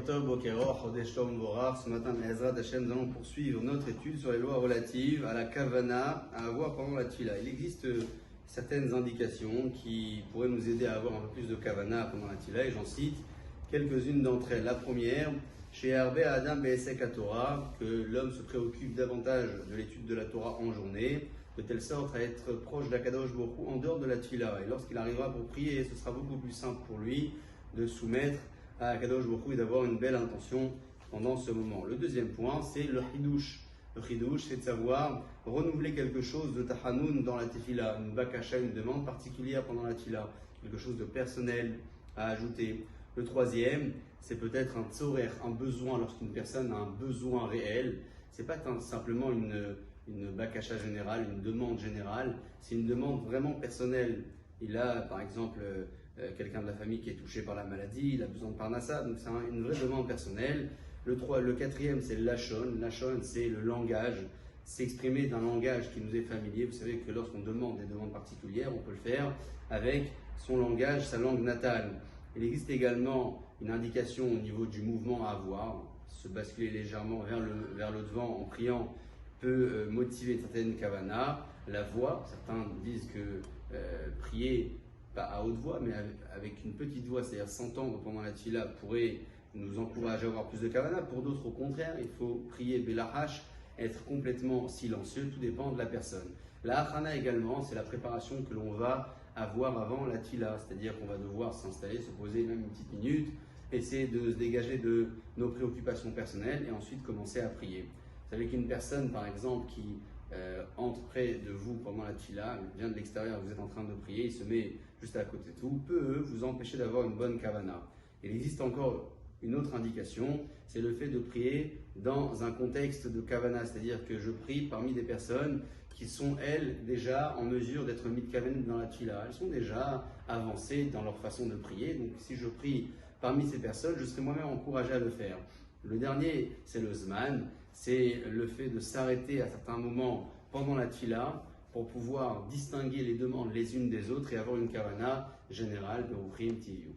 Boker Tov, Boker Or, Chodesh Tov Vorach. Ce matin, Ezrat Hashem, nous allons poursuivre notre étude sur les lois relatives à la kavana à avoir pendant la tfila. Il existe certaines indications qui pourraient nous aider à avoir un peu plus de kavana pendant la tfila, et j'en cite quelques-unes d'entre elles. La première, chez Arbe Adam Be'esek Torah, que l'homme se préoccupe davantage de l'étude de la Torah en journée, de telle sorte à être proche d'Akadosh Baruch Hu en dehors de la tfila. Et lorsqu'il arrivera pour prier, ce sera beaucoup plus simple pour lui de soumettre à Akadosh Baruch Hu et d'avoir une belle intention pendant ce moment. Le deuxième point, c'est le chidouche. Le chidouche, c'est de savoir renouveler quelque chose de tahanoun dans la tefila, une bakasha, une demande particulière pendant la tefila, quelque chose de personnel à ajouter. Le troisième, c'est peut-être un tzorer, un besoin, lorsqu'une personne a un besoin réel. C'est pas simplement une bakasha générale, une demande générale, c'est une demande vraiment personnelle. Il a, par exemple, quelqu'un de la famille qui est touché par la maladie, il a besoin de parnassa, donc c'est une vraie demande personnelle. Le quatrième, c'est le lachon. Lachon, c'est le langage, s'exprimer d'un langage qui nous est familier. Vous savez que lorsqu'on demande des demandes particulières, on peut le faire avec son langage, sa langue natale. Il existe également une indication au niveau du mouvement à avoir. Se basculer légèrement vers le devant en priant peut motiver une certaine kavana. La voix, certains disent que prier, pas à haute voix, mais avec une petite voix, c'est-à-dire s'entendre pendant la tfila, pourrait nous encourager à avoir plus de kavana. Pour d'autres, au contraire, il faut prier belahash, être complètement silencieux, tout dépend de la personne. La achana également, c'est la préparation que l'on va avoir avant la tfila, c'est-à-dire qu'on va devoir s'installer, se poser même une petite minute, essayer de se dégager de nos préoccupations personnelles et ensuite commencer à prier. Vous savez qu'une personne, par exemple, qui entre près de vous pendant la tfila, vient de l'extérieur, vous êtes en train de prier, il se met juste à côté de vous, peut vous empêcher d'avoir une bonne kavana. Il existe encore une autre indication, c'est le fait de prier dans un contexte de kavana, c'est-à-dire que je prie parmi des personnes qui sont, elles, déjà en mesure d'être mitkaven dans la tfila. Elles sont déjà avancées dans leur façon de prier, donc si je prie parmi ces personnes, je serai moi-même encouragé à le faire. Le dernier, c'est le zman, c'est le fait de s'arrêter à certains moments pendant la tfila pour pouvoir distinguer les demandes les unes des autres et avoir une kavana générale de Ruchim Tiyu.